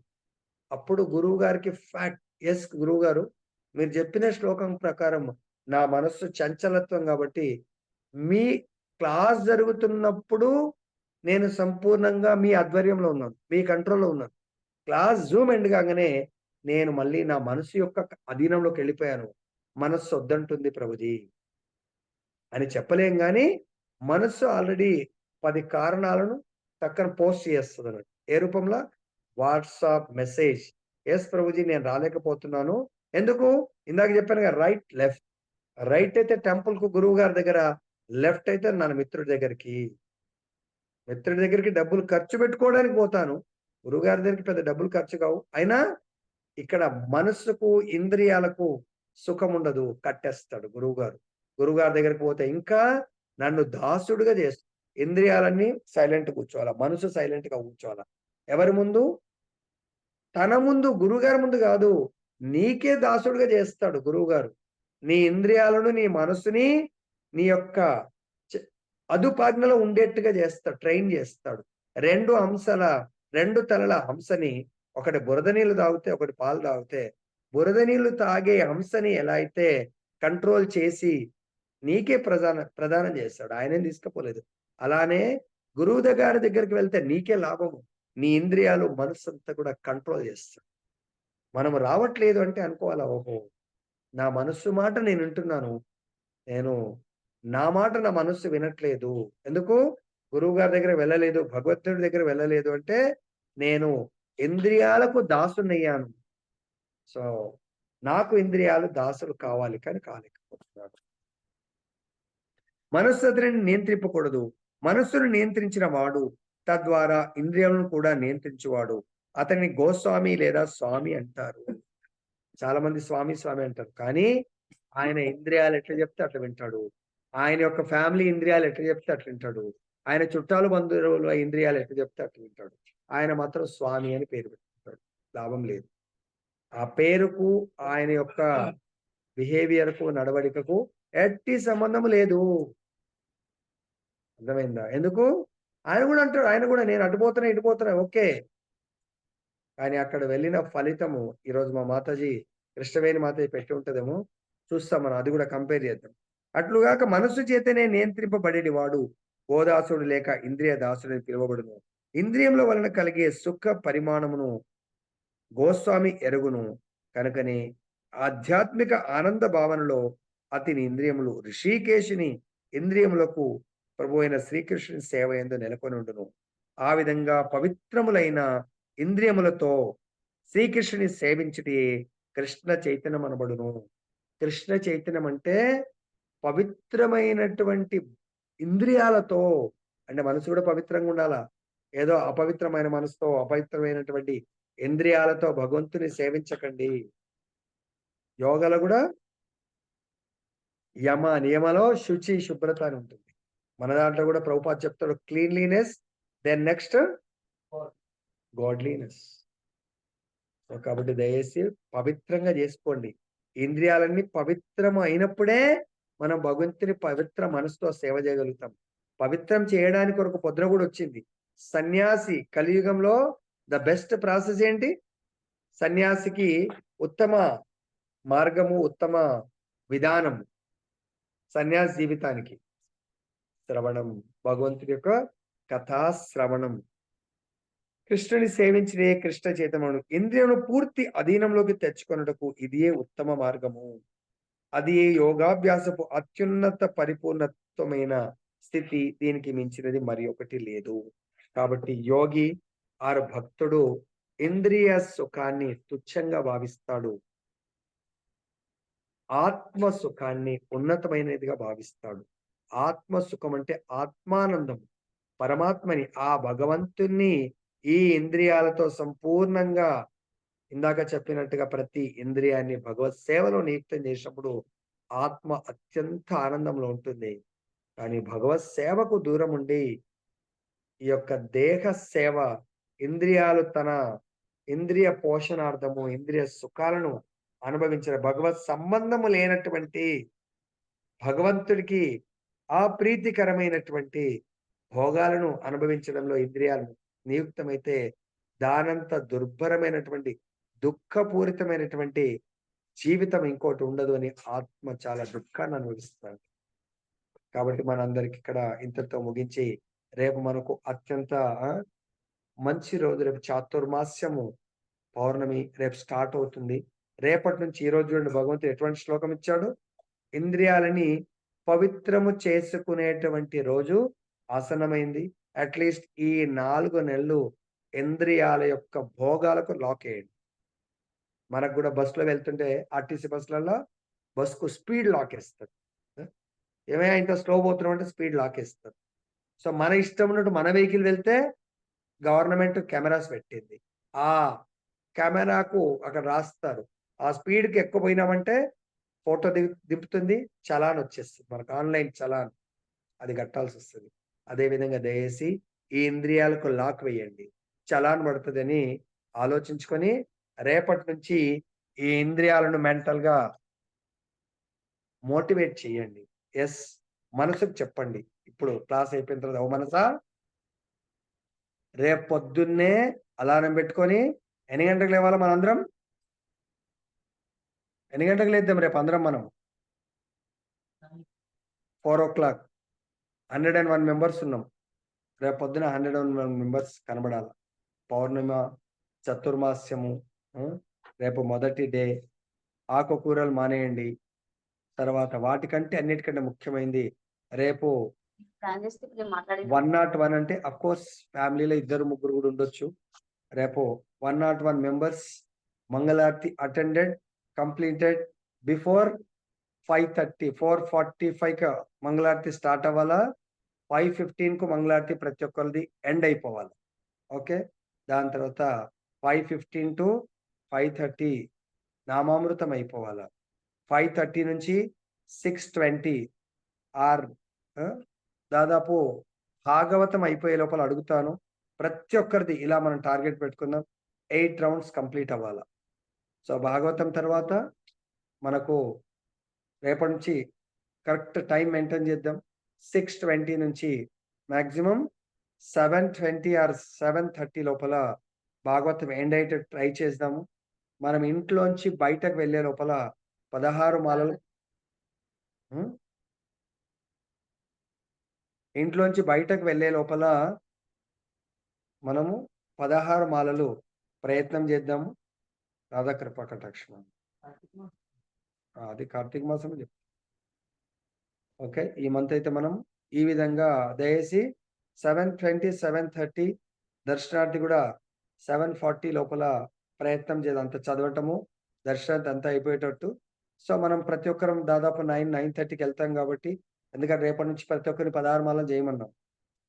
అప్పుడు గురువు గారికి ఫ్యాక్ట్, ఎస్ గురువు గారు మీరు చెప్పిన శ్లోకం ప్రకారం నా మనస్సు చంచలత్వం కాబట్టి మీ క్లాస్ జరుగుతున్నప్పుడు నేను సంపూర్ణంగా మీ ఆధ్వర్యంలో ఉన్నాను, మీ కంట్రోల్లో ఉన్నాను. క్లాస్ జూమ్ ఎండ్ కాగానే నేను మళ్ళీ నా మనసు యొక్క అధీనంలోకి వెళ్ళిపోయాను, మనస్సు వద్దంటుంది ప్రభుజీ అని చెప్పలేం. కానీ మనస్సు ఆల్రెడీ 10 కారణాలను పక్కన పోస్ట్ చేస్తుంది అన్నట్టు. ఏ రూపంలో? వాట్సాప్ మెసేజ్, ఎస్ ప్రభుజీ నేను రాలేకపోతున్నాను. ఎందుకు? ఇందాక చెప్పాను కదా, రైట్ లెఫ్ట్. రైట్ అయితే టెంపుల్ కు గురువు గారి దగ్గర, లెఫ్ట్ అయితే నా మిత్రుడి దగ్గరికి డబ్బులు ఖర్చు పెట్టుకోవడానికి పోతాను. గురువు గారి దగ్గరికి పెద్ద డబ్బులు ఖర్చు కావు. అయినా ఇక్కడ మనస్సుకు ఇంద్రియాలకు సుఖం ఉండదు, కట్టేస్తాడు గురువు గారి దగ్గరికి పోతే ఇంకా నన్ను దాసుడుగా చేస్తాడు. ఇంద్రియాలన్నీ సైలెంట్ కూర్చోవాలా, మనసు సైలెంట్ గా కూర్చోవాలా. ఎవరి ముందు? తన ముందు, గురువుగారి ముందు కాదు. నీకే దాసుడుగా చేస్తాడు గురువుగారు. నీ ఇంద్రియాలను, నీ మనసుని నీ యొక్క అదుపాజ్ఞలో ఉండేట్టుగా చేస్తాడు, ట్రైన్ చేస్తాడు. 2 తలల హంసని, ఒకటి బురద నీళ్లు తాగితే ఒకటి పాలు తాగితే, బురద నీళ్లు తాగే హంసని ఎలా అయితే కంట్రోల్ చేసి నీకే ప్రదానం చేస్తాడు, ఆయనేం తీసుకపోలేదు. అలానే గురువు గారి దగ్గరికి వెళ్తే నీకే లాభము. నీ ఇంద్రియాలు మనస్సు అంతా కూడా కంట్రోల్ చేస్తాడు. మనం రావట్లేదు అంటే అనుకోవాలా, ఓహో నా మనస్సు మాట నేను వింటున్నాను, నేను నా మాట నా మనస్సు వినట్లేదు. ఎందుకు? గురువు గారి దగ్గర వెళ్ళలేదు, భగవంతుడి దగ్గర వెళ్ళలేదు అంటే నేను ఇంద్రియాలకు దాసునయ్యాను. సో నాకు ఇంద్రియాలు దాసులు కావాలి, కానీ కాలేకపోతున్నాను. మనస్సు అతనిని నియంత్రింపకూడదు. మనస్సును నియంత్రించిన వాడు తద్వారా ఇంద్రియాలను కూడా నియంత్రించువాడు. అతన్ని గోస్వామి లేదా స్వామి అంటారు. చాలా మంది స్వామి స్వామి అంటారు, కానీ ఆయన ఇంద్రియాలు ఎట్లా చెప్తే అట్లా వింటాడు. ఆయన యొక్క ఫ్యామిలీ ఇంద్రియాలు ఎట్లా చెప్తే అట్లా వింటాడు. ఆయన చుట్టాలు బంధువుల ఇంద్రియాలు ఎట్లా చెప్తే అట్లా వింటాడు. ఆయన మాత్రం స్వామి అని పేరు పెట్టుకుంటాడు. లాభం లేదు. ఆ పేరుకు ఆయన యొక్క బిహేవియర్కు నడవడికకు ఎట్టి సంబంధం లేదు. అర్థమైందా? ఎందుకు? ఆయన కూడా అంటాడు, ఆయన కూడా నేను అడ్డుపోతున్నా ఇటుపోతున్నా, ఓకే, కానీ అక్కడ వెళ్ళిన ఫలితము ఈరోజు మా మాతాజీ కృష్ణవేణి మాతాజీ పెట్టి ఉంటదేమో, చూస్తాం మనం, అది కూడా కంపేర్ చేద్దాం. అట్లుగాక మనస్సు చేతనే నియంత్రింపబడేది వాడు గోదాసుడు లేక ఇంద్రియ దాసుడు అని పిలువబడును. ఇంద్రియముల వలన కలిగే సుఖ పరిమాణమును గోస్వామి ఎరుగును. కనుకనే ఆధ్యాత్మిక ఆనంద భావనలో అతని ఇంద్రియములు ఋషికేశుని ఇంద్రియములకు ప్రభు అయిన శ్రీకృష్ణుని సేవ యందు నెలకొని ఉండును. ఆ విధంగా పవిత్రములైన ఇంద్రియములతో శ్రీకృష్ణుని సేవించుటే కృష్ణ చైతన్యం అనబడును. కృష్ణ చైతన్యం అంటే పవిత్రమైనటువంటి ఇంద్రియాలతో, అంటే మనసు కూడా పవిత్రంగా ఉండాలా. ఏదో అపవిత్రమైన మనసుతో, అపవిత్రమైనటువంటి ఇంద్రియాలతో భగవంతుని సేవించకండి. యోగాలో కూడా యమ నియమలో శుచి శుభ్రత అని ఉంటుంది. మన దాంట్లో కూడా ప్రభుపాద చెప్తాడు, క్లీన్లీనెస్, దెన్ నెక్స్ట్ గాడ్లీనెస్. కాబట్టి దయచేసి పవిత్రంగా చేసుకోండి. ఇంద్రియాలన్నీ పవిత్రం అయినప్పుడే మనం భగవంతుని పవిత్ర మనసుతో సేవ చేయగలుగుతాం. పవిత్రం చేయడానికి ఒక పొద్దున కూడా వచ్చింది. సన్యాసి కలియుగంలో ద బెస్ట్ ప్రాసెస్ ఏంటి? సన్యాసికి ఉత్తమ మార్గము, ఉత్తమ విధానం సన్యాస జీవితానికి శ్రవణం, భగవంతుడి యొక్క కథా శ్రవణం, కృష్ణుని సేవించే కృష్ణ చైతన్యమును ఇంద్రియమును పూర్తి అధీనంలోకి తెచ్చుకొనుటకు ఇదే ఉత్తమ మార్గము. అది యోగాభ్యాసపు అత్యున్నత పరిపూర్ణత్వమైన స్థితి. దీనికి మించినది మరి ఒకటి లేదు. కాబట్టి యోగి ఆరు భక్తుడు ఇంద్రియ సుఖాన్ని తుచ్చంగా భావిస్తాడు, ఆత్మ సుఖాన్ని ఉన్నతమైనదిగా భావిస్తాడు. ఆత్మ సుఖం అంటే ఆత్మానందం, పరమాత్మని, ఆ భగవంతుణ్ణి ఈ ఇంద్రియాలతో సంపూర్ణంగా ఇందాక చెప్పినట్టుగా ప్రతి ఇంద్రియాన్ని భగవత్ సేవలో నియుక్తం చేసినప్పుడు ఆత్మ అత్యంత ఆనందంలో ఉంటుంది. కానీ భగవత్ సేవకు దూరం ఉండి ఈ యొక్క దేహ సేవ, ఇంద్రియాలు తన ఇంద్రియ పోషణార్థము ఇంద్రియ సుఖాలను అనుభవించిన భగవత్ సంబంధము లేనటువంటి, భగవంతుడికి అప్రీతికరమైనటువంటి భోగాలను అనుభవించడంలో ఇంద్రియాలు నియుక్తమైతే దానంత దుర్భరమైనటువంటి దుఃఖపూరితమైనటువంటి జీవితం ఇంకోటి ఉండదు అని ఆత్మ చాలా దుఃఖాన్ని అనుభవిస్తుంది. కాబట్టి మనందరికి ఇక్కడ ఇంతటితో ముగించి, రేపు మనకు అత్యంత మంచి రోజు, రేపు చాతుర్మాస్యము పౌర్ణమి రేపు స్టార్ట్ అవుతుంది. రేపటి నుంచి ఈ రోజు చూడండి భగవంతుడు ఎటువంటి శ్లోకం ఇచ్చాడు. ఇంద్రియాలని పవిత్రము చేసుకునేటువంటి రోజు ఆసన్నమైంది. అట్లీస్ట్ ఈ 4 నెలలు ఇంద్రియాల యొక్క భోగాలకు లాక్ వేయండి. మనకు కూడా బస్సులో వెళ్తుంటే ఆర్టీసీ బస్సులలో బస్సుకు స్పీడ్ లాక్ వేస్తారు. ఏమైనా ఇంత స్లో పోతున్నాం అంటే స్పీడ్ లాక్ వేస్తారు. సో మన ఇష్టం ఉన్నట్టు మన వెహికల్ వెళ్తే గవర్నమెంట్ కెమెరాస్ పెట్టింది. ఆ కెమెరాకు అక్కడ రాస్తారు, ఆ స్పీడ్కి ఎక్కువ పోయినామంటే ఫోటో దింపుతుంది, చలాన్ వచ్చేస్తుంది మనకు, ఆన్లైన్ చలాన్, అది కట్టాల్సి వస్తుంది. అదేవిధంగా దయచేసి ఈ ఇంద్రియాలకు లాక్ వేయండి, చలాన్ పడుతుందని ఆలోచించుకొని రేపటి నుంచి ఈ ఇంద్రియాలను మెంటల్గా మోటివేట్ చేయండి. ఎస్, మనసుకు చెప్పండి. ఇప్పుడు క్లాస్ అయిపోయిన తర్వాత, ఓ మనసా, రేపు పొద్దున్నే అలారం పెట్టుకొని ఎన్ని గంటలకు లేవాలా మనందరం? ఎన్ని గంటలకు లేద్దాం రేపు అందరం? మనం 4 o'clock. 101 మెంబర్స్ ఉన్నాం. రేపు పొద్దున 101 మెంబర్స్ కనబడాలి. పౌర్ణిమ, చతుర్మాస్యము, రేపు మొదటి డే. ఆకుకూరలు మానేయండి. తర్వాత వాటికంటే అన్నిటికంటే ముఖ్యమైనది రేపు 101 అంటే అఫ్కోర్స్ ఫ్యామిలీలో 2-3 కూడా ఉండొచ్చు. రేపు 101 మెంబర్స్ మంగళారతి అటెండెడ్, కంప్లీటెడ్ బిఫోర్ 5:30. 4:45 మంగళారతి స్టార్ట్ అవ్వాలా. 5:15 మంగళారతి ప్రతి ఒక్కరిది ఎండ్ అయిపోవాలి. ఓకే. దాని తర్వాత 5:15 to 5:30 నామామృతం అయిపోవాలా. 5:30 నుంచి 6:20 ఆర్ దాదాపు భాగవతం అయిపోయే లోపల అడుగుతాను. ప్రతి ఒక్కరిది ఇలా మనం టార్గెట్ పెట్టుకుందాం. 8 రౌండ్స్ కంప్లీట్ అవ్వాలా. సో భాగవతం తర్వాత మనకు రేపటి నుంచి కరెక్ట్ టైం మెయింటైన్ చేద్దాం. 6:20 నుంచి మాక్సిమం 7:20 ఆర్ 7:30 లోపల భాగవతం ఎండ్ అయ్యేటట్టు ట్రై చేద్దాము. మనం ఇంట్లోంచి బయటకు వెళ్ళే లోపల 16 మాలలు ఇంట్లోంచి బయటకు వెళ్ళే లోపల మనము 16 మాలలు ప్రయత్నం చేద్దాము. రాధాకృపా కటాక్షం. అది కార్తీక మాసం. ఓకే. ఈ మంత్ అయితే మనం ఈ విధంగా దయచేసి 7:20, 7:30 దర్శనార్థి కూడా 7:40 లోపల ప్రయత్నం చేద్దాం. అంత చదవటము దర్శనార్థి అంతా అయిపోయేటట్టు. సో మనం ప్రతి ఒక్కరం దాదాపు 9:30కి వెళ్తాం కాబట్టి, ఎందుకంటే రేపటి నుంచి ప్రతి ఒక్కరిని 16 మాలలు చేయమన్నాం.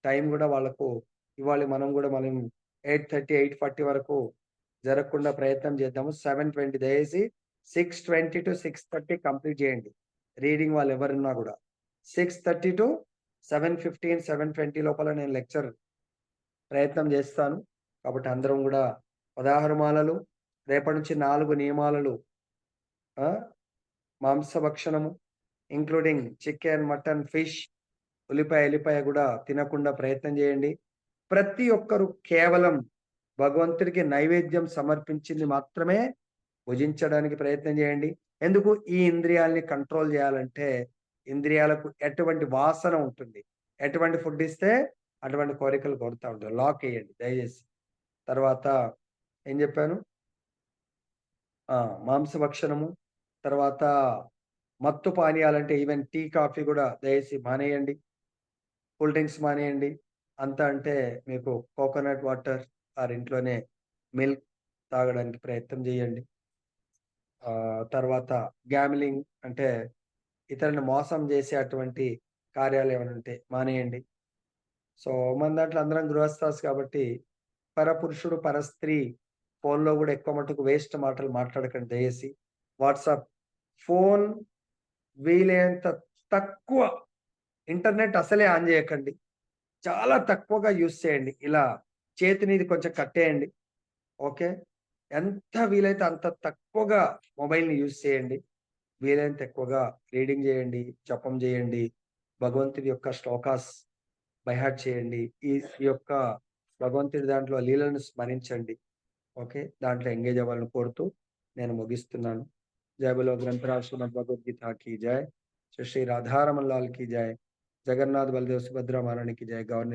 టైం కూడా వాళ్ళకు ఇవ్వాలి. మనం 8:30, 8:40 వరకు జరగకుండా ప్రయత్నం చేద్దాము. 7:20 దయచేసి 6:20 to 6:30 కంప్లీట్ చేయండి. రీడింగ్ వాళ్ళు ఎవరున్నా కూడా 6:30 to 7:15, 7:20 లోపల నేను లెక్చర్ ప్రయత్నం చేస్తాను. కాబట్టి అందరం కూడా 16 మాలలు, రేపటి నుంచి 4 నియమాలు, మాంసభక్షణము ఇంక్లూడింగ్ చికెన్, మటన్, ఫిష్, ఎల్లిపాయ కూడా తినకుండా ప్రయత్నం చేయండి. ప్రతి ఒక్కరు కేవలం భగవంతుడికి నైవేద్యం సమర్పించింది మాత్రమే భుజించడానికి ప్రయత్నం చేయండి. ఎందుకు? ఈ ఇంద్రియాల్ని కంట్రోల్ చేయాలంటే ఇంద్రియాలకు ఎటువంటి వాసన ఉంటుంది, ఎటువంటి ఫుడ్ ఇస్తే అటువంటి కోరికలు కోరుతూ ఉంటారు. లాక్ వేయండి దయచేసి. తర్వాత ఏం చెప్పాను? మాంసభక్షణము, తర్వాత మత్తు పానీయాలంటే ఈవెన్ టీ, కాఫీ కూడా దయచేసి మానేయండి. కూల్ డ్రింక్స్ మానేయండి. అంతా అంటే మీకు కోకోనట్ వాటర్ ఆర్ ఇంట్లోనే మిల్క్ తాగడానికి ప్రయత్నం చేయండి. తర్వాత గ్యామ్లింగ్ అంటే ఇతరులను మోసం చేసే అటువంటి కార్యాలు ఏమైనా ఉంటే మానేయండి. సో మన దాంట్లో అందరం గృహస్థాస్ కాబట్టి పరపురుషుడు పరస్త్రీ ఫోన్లో కూడా ఎక్కువ మటుకు వేస్ట్ మాటలు మాట్లాడకండి దయచేసి. వాట్సాప్ ఫోన్ వీలైనంత తక్కువ, ఇంటర్నెట్ అసలే ఆన్ చేయకండి. చాలా తక్కువగా యూజ్ చేయండి. ఇలా చేతినిది కొంచెం కట్టేయండి. ఓకే. ఎంత వీలైతే అంత తక్కువగా మొబైల్ని యూజ్ చేయండి. వీలైనంత ఎక్కువగా రీడింగ్ చేయండి, జపం చేయండి, భగవంతుడి యొక్క శ్లోకాస్ బైహార్ట్ చేయండి. ఈ యొక్క భగవంతుడి దాంట్లో లీలను స్మరించండి. ఓకే. దాంట్లో ఎంగేజ్ అవ్వాలని కోరుతూ నేను ముగిస్తున్నాను. జై బలో గ్రంథరాజ్ శ్రీమద్ భగవద్గీత की जय. श्री राधा रमन लाल की जय. जगन्नाथ बलदेव सुभद्रा महारानी की जय. गवर्नर